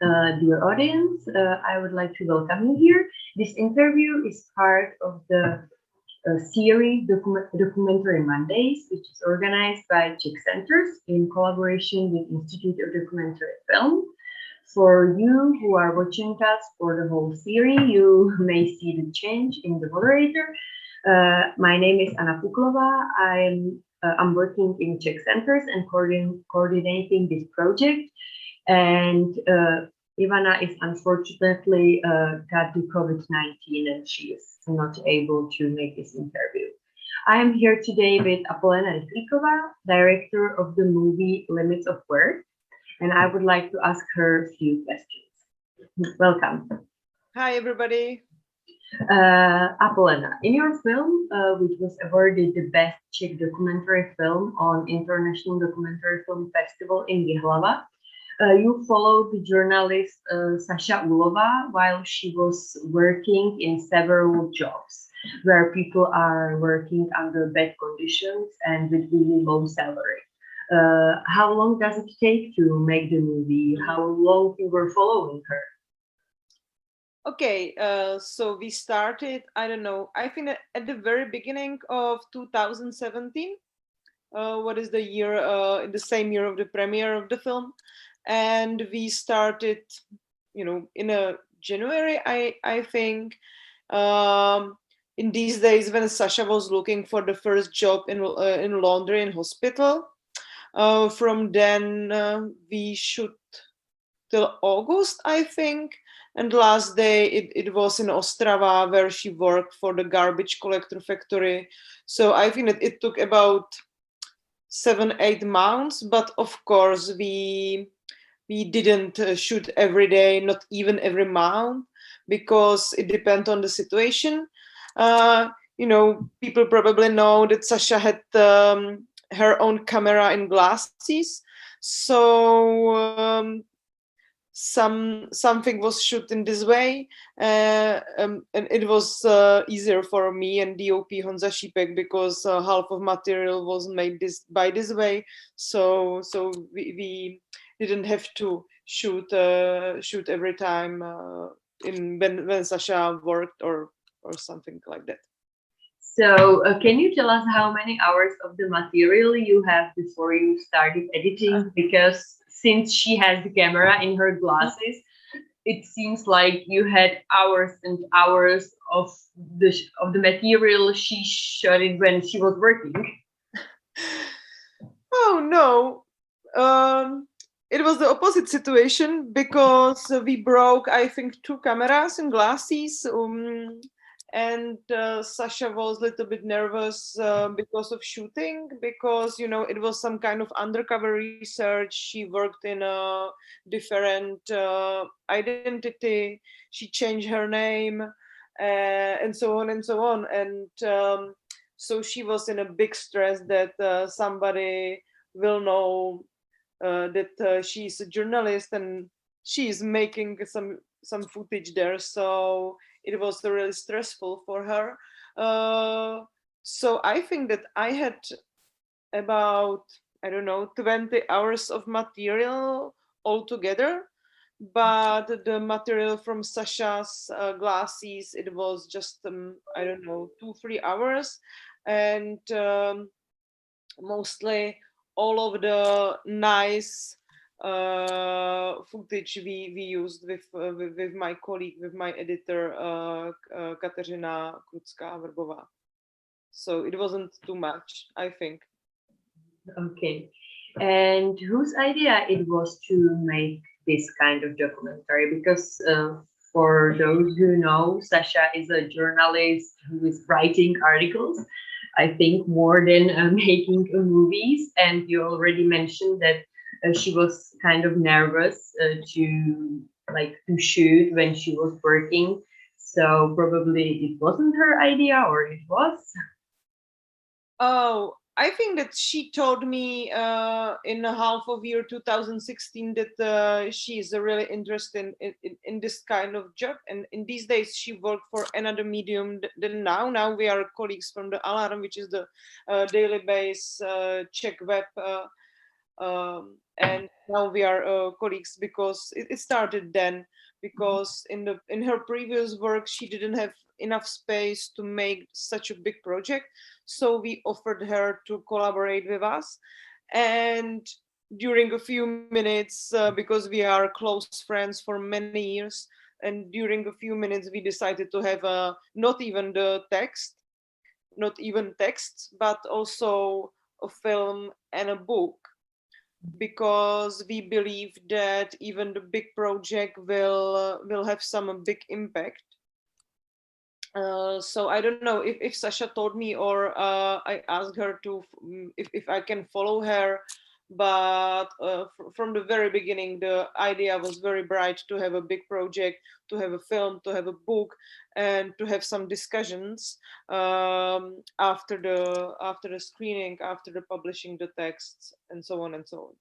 Dear audience, I would like to welcome you here. This interview is part of the series Documentary Mondays, which is organized by Czech Centres in collaboration with Institut of Documentary Film. For you who are watching us for the whole series, you may see the change in the moderator. My name is Anna Puklová. I'm working in Czech Centres and coordinating this project. And Ivana is unfortunately got the COVID-19 and she is not able to make this interview. I am here today with Apolena Rychlíková, director of the movie Limits of Work, and I would like to ask her a few questions. Welcome. Hi, everybody. Apolena, in your film, which was awarded the Best Czech Documentary Film on International Documentary Film Festival in Jihlava, you followed the journalist Saša Úlová while she was working in several jobs where people are working under bad conditions and with really low salary. How long does it take to make the movie? How long you were following her? Okay, so we started, I don't know, I think at the very beginning of 2017. What is the year, in the same year of the premiere of the film. And we started, in January, I think, in these days when Saša was looking for the first job in laundry and hospital. From then we shoot till August, I think. And last day it was in Ostrava where she worked for the garbage collector factory. So I think that it took about 7-8 months, but of course we didn't shoot every day, not even every month, because it depends on the situation. People probably know that Saša had her own camera and glasses, so something was shot in this way, and it was easier for me and DOP Honza Šípek because half of material was made by this way, so we didn't have to shoot every time when Saša worked or something like that. So can you tell us how many hours of the material you have before you started editing? Because since she has the camera in her glasses, it seems like you had hours and hours of the material she shot it when she was working. Oh no. It was the opposite situation because we broke, I think, 2 cameras and glasses, and Saša was a little bit nervous because of shooting, because it was some kind of undercover research. She worked in a different identity. She changed her name, and so on and so on. And so she was in a big stress that somebody will know that she's a journalist and she's making some footage there. So it was really stressful for her. So I think that I had about, 20 hours of material altogether. But the material from Saša's glasses, it was just, 2-3 hours. And mostly all of the nice footage we used with my colleague, with my editor, Kateřina Krucká-Vrbová. So it wasn't too much, I think. Okay. And whose idea it was to make this kind of documentary? Because for those who know, Saša is a journalist who is writing articles, I think, more than making movies. And you already mentioned that she was kind of nervous to shoot when she was working. So probably it wasn't her idea, or it was? Oh, I think that she told me in a half of year 2016 that she is really interested in this kind of job. And in these days, she worked for another medium than now. Now we are colleagues from the Alarm, which is the daily base Czech web And now we are colleagues because it started then, because in her previous work she didn't have enough space to make such a big project, so we offered her to collaborate with us. And during a few minutes, because we are close friends for many years, and during a few minutes we decided to have not even the text, not even text, but also a film and a book, because we believe that even the big project will have some big impact. So I don't know if Sasha told me, or I asked her to if I can follow her, but from the very beginning the idea was very bright to have a big project, to have a film, to have a book, and to have some discussions after the screening, after the publishing the texts, and so on and so on.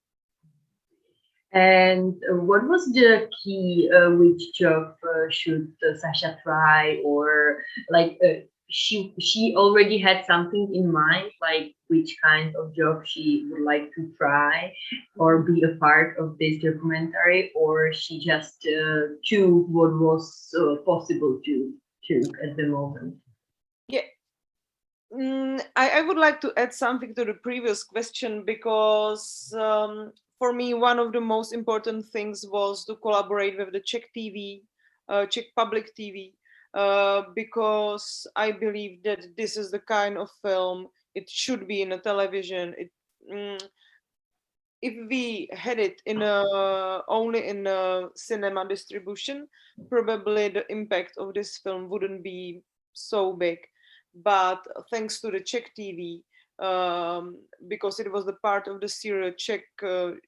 And what was the key? Which job should Sasha try, or like she already had something in mind, like which kind of job she would like to try or be a part of this documentary, or she just chose what was possible to choose at the moment? Yeah. I would like to add something to the previous question, because for me, one of the most important things was to collaborate with the Czech TV, Czech public TV, because I believe that this is the kind of film it should be in a television. If we had it in only in a cinema distribution, probably the impact of this film wouldn't be so big. But thanks to the Czech TV, because it was the part of the serial Czech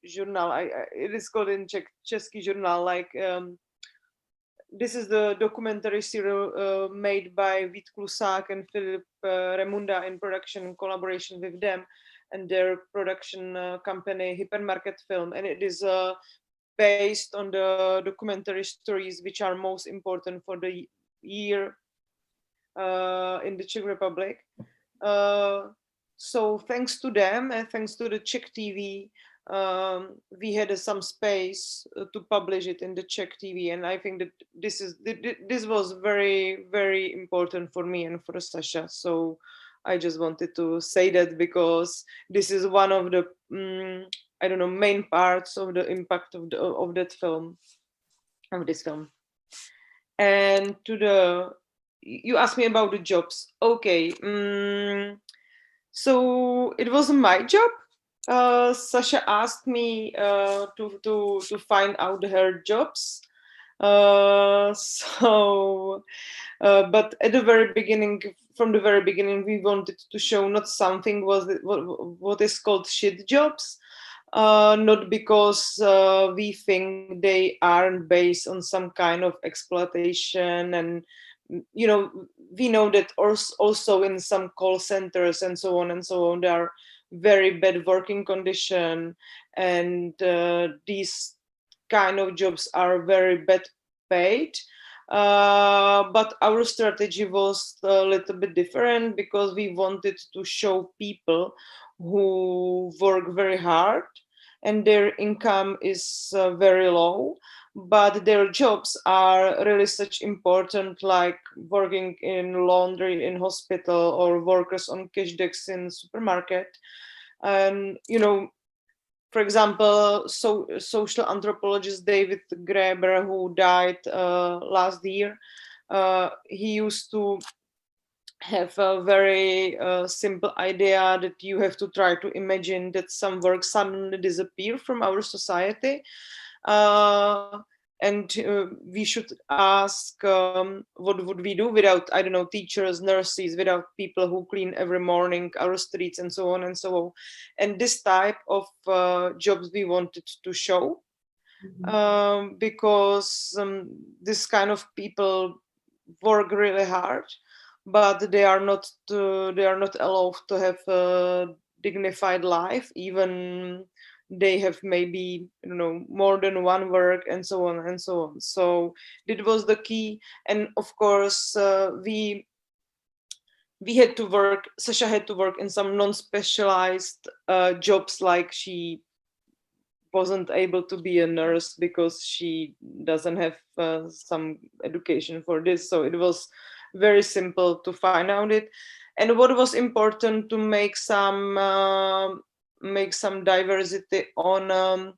journal, it is called in Czech Český journal, like this is the documentary serial made by Vít Klusák and Filip Remunda in production collaboration with them and their production company Hypermarket Film, and it is based on the documentary stories which are most important for the year in the Czech Republic. So thanks to them and thanks to the Czech TV, we had some space to publish it in the Czech TV, and I think that this was very, very important for me and for Sasha. So I just wanted to say that, because this is one of the I don't know, main parts of the impact of that film, of this film. And you asked me about the jobs. Okay, so it wasn't my job. Sasha asked me to find out her jobs. But at the very beginning, from the very beginning, we wanted to show not something what is called shit jobs, not because we think they aren't based on some kind of exploitation, and we know that also in some call centers and so on and so on, there are very bad working condition, and these kind of jobs are very bad paid. But our strategy was a little bit different, because we wanted to show people who work very hard and their income is very low, but their jobs are really such important, like working in laundry in hospital or workers on cash decks in supermarket. And for example, social anthropologist David Graeber, who died last year, he used to have a very simple idea that you have to try to imagine that some work suddenly disappear from our society, and we should ask what would we do without, I don't know, teachers, nurses, without people who clean every morning our streets and so on and so on. And this type of jobs we wanted to show, because this kind of people work really hard, but they are not allowed to have a dignified life, even they have maybe more than one work and so on and so on. So it was the key. And of course we had to work, Sasha had to work in some non-specialized jobs, like she wasn't able to be a nurse because she doesn't have some education for this. So it was very simple to find out it. And what was important to make some diversity on.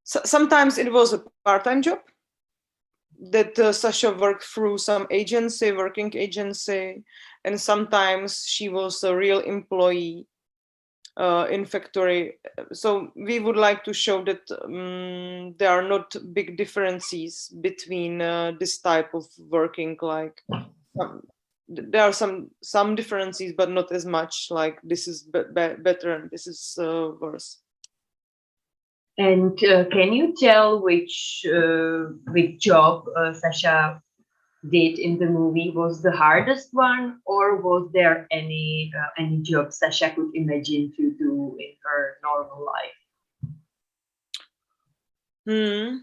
Sometimes it was a part-time job that Sasha worked through some working agency, and sometimes she was a real employee in factory. So we would like to show that there are not big differences between this type of working. Like there are some differences, but not as much. Like this is better and this is worse. And can you tell which job Sasha did in the movie was the hardest one, or was there any job Sasha could imagine to do in her normal life?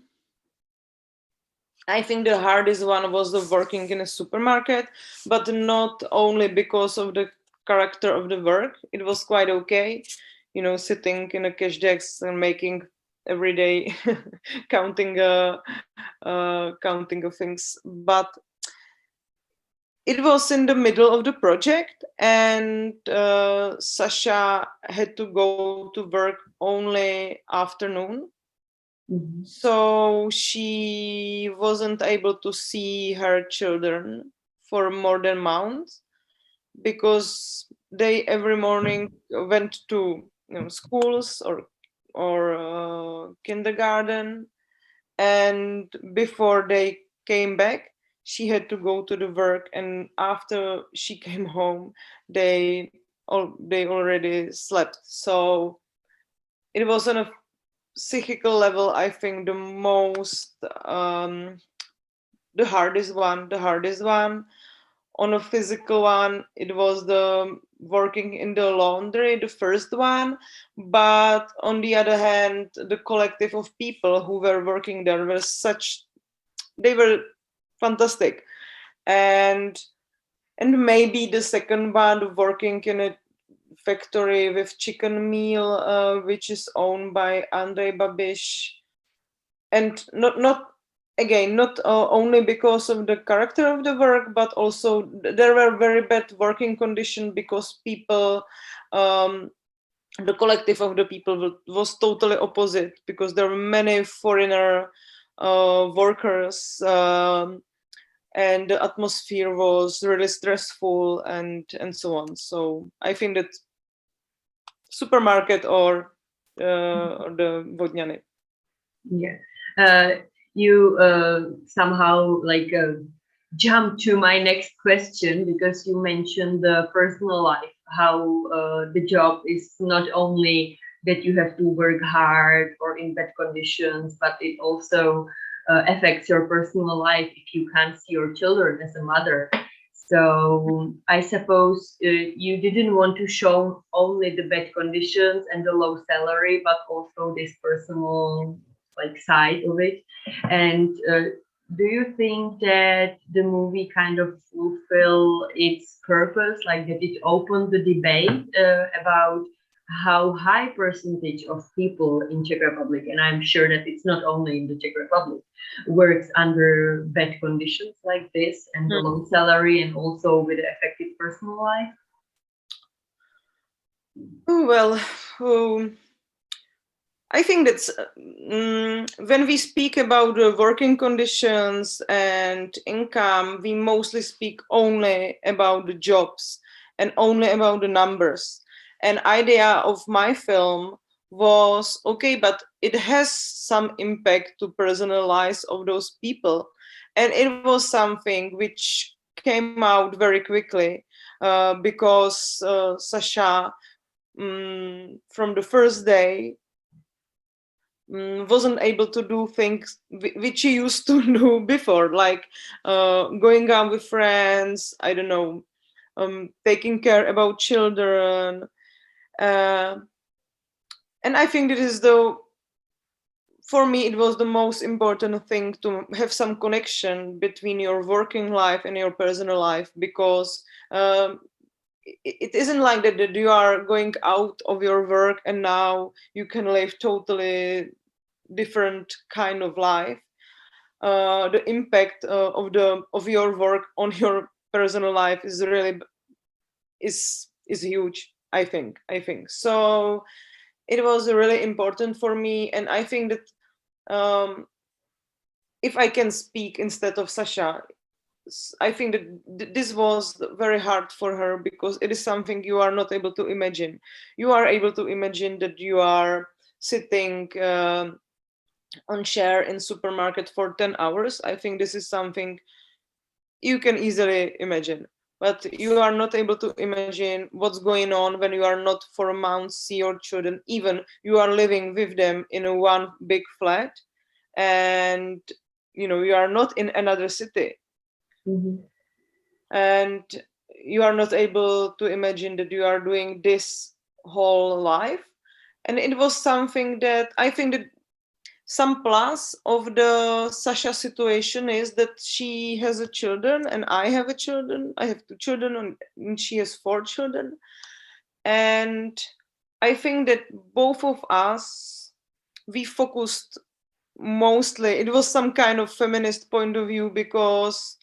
I think the hardest one was the working in a supermarket, but not only because of the character of the work. It was quite okay, sitting in a cash desk and making every day counting of things. But it was in the middle of the project, and Sasha had to go to work only afternoon. Mm-hmm. So she wasn't able to see her children for more than a month because they every morning went to schools or kindergarten, and before they came back, she had to go to the work, and after she came home, they already slept. So it was on a psychical level, I think the most the hardest one. On a physical one, it was the working in the laundry, the first one. But on the other hand, the collective of people who were working there they were fantastic. And maybe the second one, working in a factory with chicken meal, which is owned by Andrej Babiš, and not only because of the character of the work, but also there were very bad working conditions because people, the collective of the people was totally opposite, because there were many foreigner workers, and the atmosphere was really stressful and so on. So I think that supermarket or the Vodňany. Yeah. You somehow jump to my next question, because you mentioned the personal life, how the job is not only that you have to work hard or in bad conditions, but it also affects your personal life if you can't see your children as a mother. So I suppose you didn't want to show only the bad conditions and the low salary, but also this personal side of it. And do you think that the movie kind of fulfill its purpose, like that it opened the debate about how high percentage of people in Czech Republic, and I'm sure that it's not only in the Czech Republic, works under bad conditions like this and the low salary, and also with the affected personal life? Well, I think that's when we speak about the working conditions and income, we mostly speak only about the jobs and only about the numbers. An idea of my film was, okay, but it has some impact to personal lives of those people. And it was something which came out very quickly because Sasha, from the first day, wasn't able to do things which she used to do before, like going out with friends, I don't know, taking care about children. And I think for me, it was the most important thing to have some connection between your working life and your personal life, because it isn't like that you are going out of your work and now you can live totally different kind of life. The impact of your work on your personal life is really is huge. I think so. It was really important for me, and I think that if I can speak instead of Sasha, I think that this was very hard for her, because it is something you are not able to imagine. You are able to imagine that you are sitting on chair in supermarket for 10 hours. I think this is something you can easily imagine, but you are not able to imagine what's going on when you are not for a month see your children, even you are living with them in a one big flat, and you are not in another city. And you are not able to imagine that you are doing this whole life. And it was something that I think that some plus of the Sasha situation is that she has a children and I have a children. I have 2 children and she has 4 children. And I think that both of us, we focused mostly, it was some kind of feminist point of view, because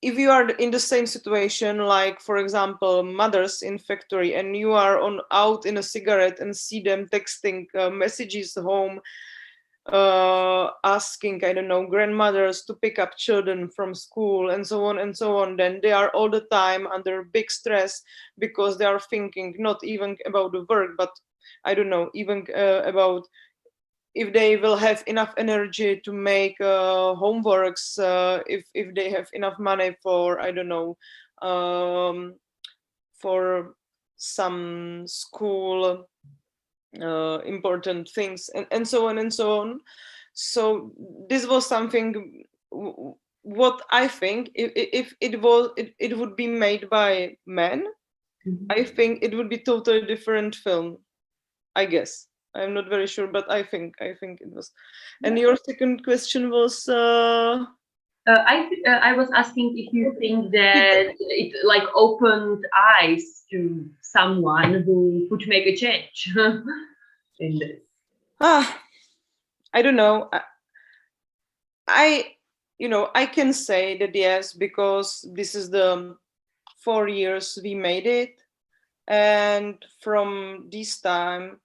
if you are in the same situation, like for example mothers in factory, and you are out in a cigarette and see them texting messages home, asking, I don't know, grandmothers to pick up children from school and so on, then they are all the time under big stress, because they are thinking not even about the work, but I don't know, even about if they will have enough energy to make homeworks, if they have enough money for, I don't know, for some school important things, and so on. So this was something what I think if it would be made by men, I think it would be totally different film, I guess. I'm not very sure, but I think it was. And your second question was I was asking if you think that it like opened eyes to someone who could make a change in this. I don't know. I can say that yes, because this is the 4 years we made it, and from this time,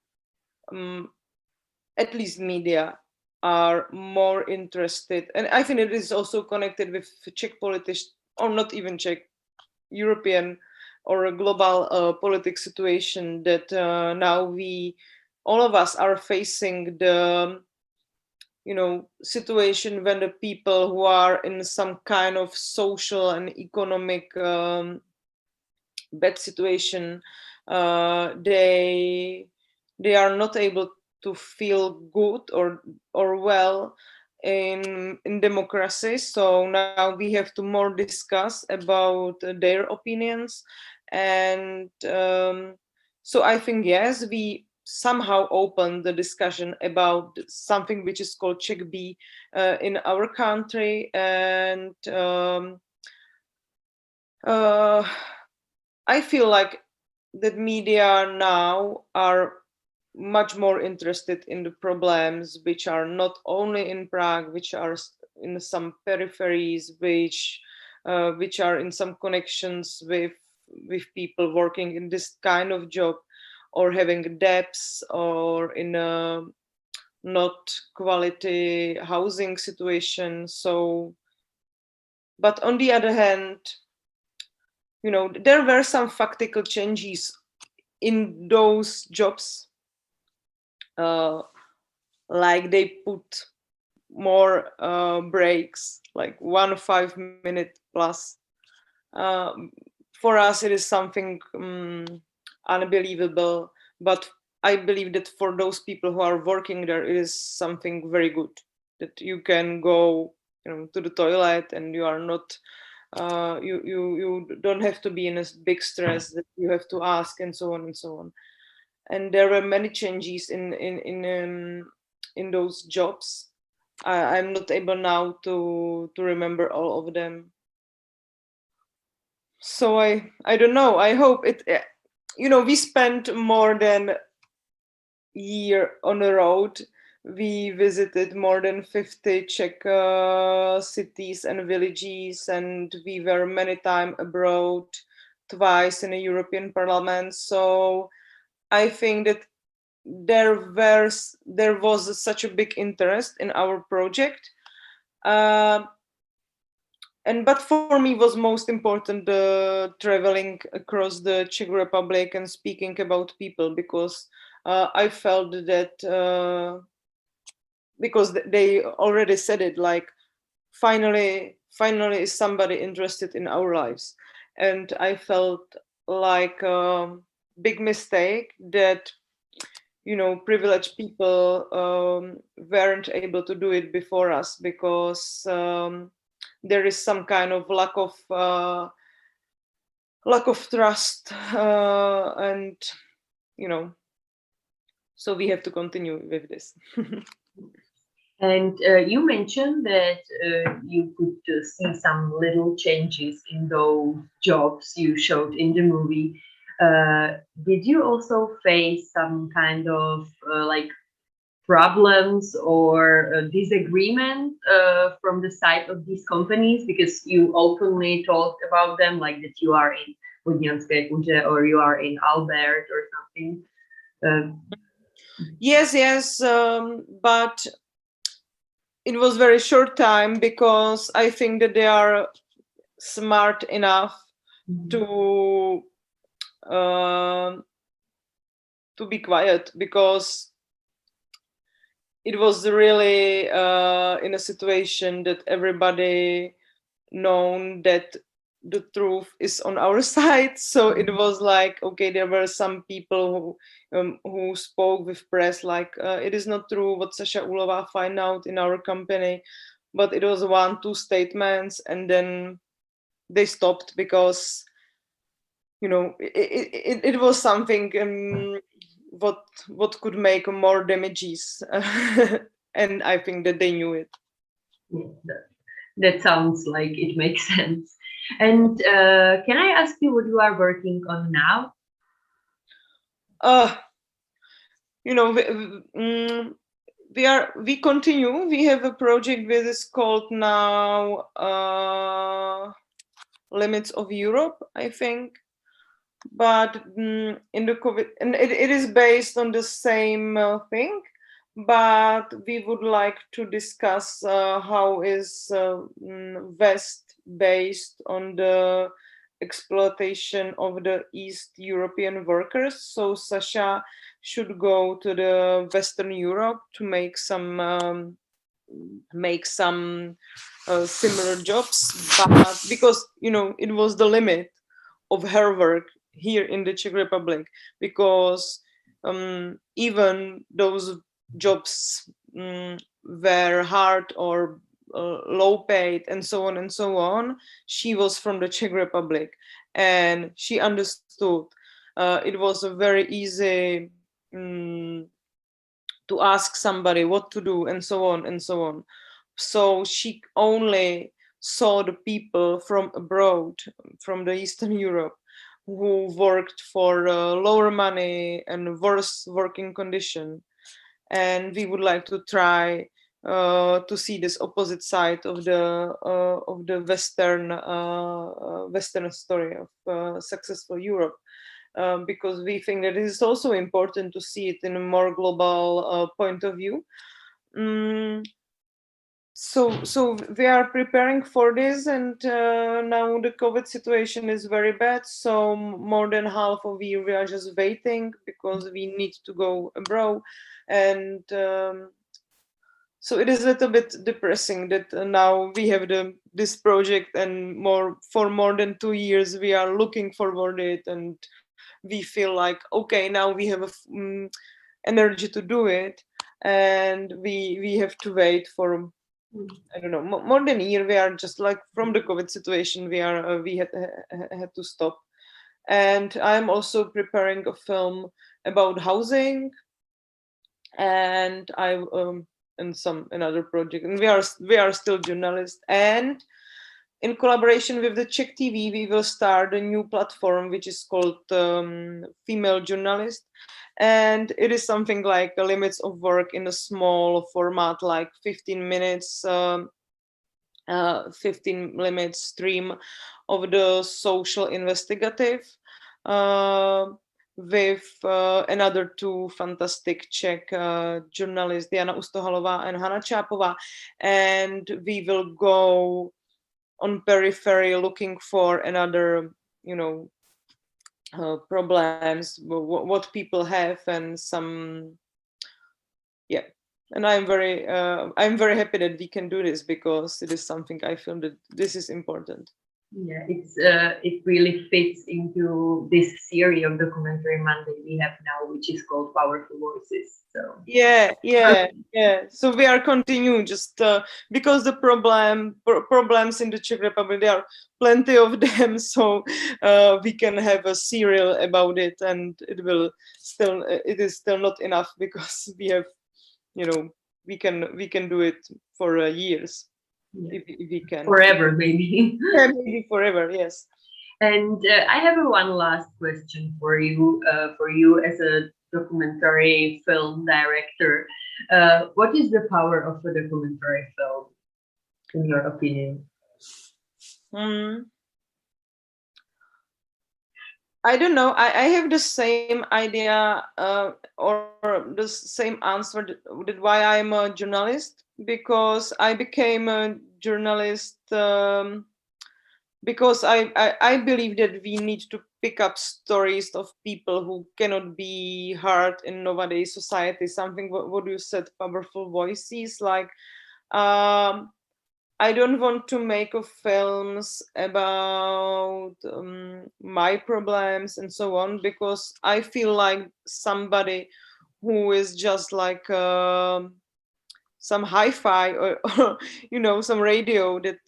at least media are more interested, and I think it is also connected with Czech politics, or not even Czech, European or a global politics situation, that now all of us are facing the situation when the people who are in some kind of social and economic bad situation, they are not able to feel good or well in democracy. So now we have to more discuss about their opinions, and so I think yes, we somehow open the discussion about something which is called Czech B in our country, and I feel like that media now are much more interested in the problems which are not only in Prague, which are in some peripheries, which are in some connections with people working in this kind of job, or having debts, or in a not quality housing situation. So, but on the other hand, there were some factual changes in those jobs, like they put more breaks, like 1 5-minute plus. For us, it is something unbelievable, but I believe that for those people who are working there, it is something very good, that you can go to the toilet and you are not you don't have to be in a big stress that you have to ask, and so on. And there were many changes in those jobs. I'm not able now to remember all of them. So I don't know. I hope it. We spent more than a year on the road. We visited more than 50 Czech cities and villages, and we were many times abroad, twice in the European Parliament. So I think that there was such a big interest in our project. But for me was most important traveling across the Czech Republic and speaking about people, because I felt that because they already said it, like finally is somebody interested in our lives. And I felt like a big mistake that privileged people weren't able to do it before us, because there is some kind of lack of trust, and so we have to continue with this. And you mentioned that you could see some little changes in those jobs you showed in the movie. Did you also face some kind of like problems or disagreement from the side of these companies, because you openly talked about them, like that you are in Vodňanské kuře or you are in Albert or something? Yes, but it was very short time, because I think that they are smart enough to be quiet, because it was really in a situation that everybody known that the truth is on our side. So it was like, okay, there were some people who spoke with press like, it is not true what Saša Ulova find out in our company, but it was 1-2 statements, and then they stopped, because it was something what could make more damages. And I think that they knew it. Yeah, that sounds like it makes sense. And can I ask you what you are working on now? We continue. We have a project that is called now Limits of Europe, I think. But in the COVID, and it is based on the same thing, but we would like to discuss how is West based on the exploitation of the East European workers. So Sasha should go to the Western Europe to make some similar jobs, but because it was the limit of her work here in the Czech Republic, because even those jobs were hard or low paid and so on, she was from the Czech Republic, and she understood it was a very easy to ask somebody what to do and so on. So she only saw the people from abroad, from the Eastern Europe, who worked for lower money and worse working condition. And we would like to try to see this opposite side of the Western story of successful Europe, because we think that it is also important to see it in a more global point of view. So we are preparing for this, and now the COVID situation is very bad. So more than half of the year we are just waiting, because we need to go abroad, and so it is a little bit depressing that now we have this project, and for more than 2 years we are looking forward to it, and we feel like, okay, now we have energy to do it, and we have to wait for, I don't know, more than a year. We are just like, from the COVID situation, we had to stop. And I'm also preparing a film about housing, and and some another project. And we are still journalists, and in collaboration with the Czech TV, we will start a new platform which is called Female Journalist. And it is something like limits of work in a small format, like 15 minutes, 15-minute stream of the social investigative with another two fantastic Czech journalists, Diana Ustohalová and Hanna Čápová. And we will go on periphery looking for another, problems, what people have, and some, and I'm very happy that we can do this, because it is something I feel that this is important. Yeah, it really fits into this series of documentary Monday we have now, which is called Powerful Voices. So yeah. So we are continuing just because the problems in the Czech Republic, there are plenty of them. So we can have a serial about it, and it is still not enough, because we have, we can do it for years. yeah. If we can Forever, maybe. Yeah, maybe forever, yes. And I have one last question for you as a documentary film director. What is the power of a documentary film, in your opinion? I don't know. I have the same idea or the same answer that why I'm a journalist, because I became a journalist because I believe that we need to pick up stories of people who cannot be heard in nowadays society. Something what you said, powerful voices. Like I don't want to make films about my problems and so on, because I feel like somebody who is just like some hi-fi or some radio that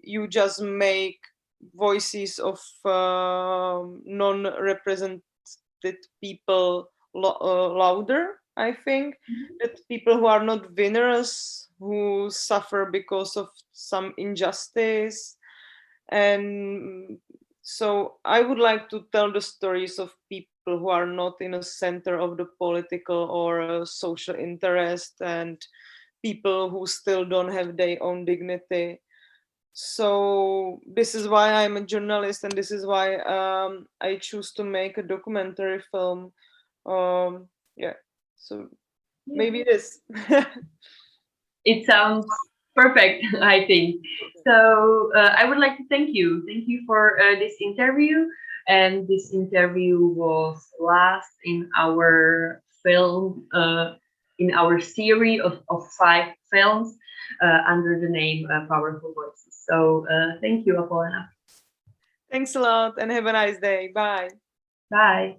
you just make voices of non-represented people louder. I think that people who are not winners, who suffer because of some injustice. And so I would like to tell the stories of people who are not in the center of the political or social interest, and people who still don't have their own dignity. So this is why I'm a journalist, and this is why I choose to make a documentary film. So maybe this. It sounds perfect, I think. So I would like to thank you. Thank you for this interview. And this interview was last in our film, in our series of 5 films under the name Powerful Voices. So thank you, Apolena. Thanks a lot, and have a nice day. Bye. Bye.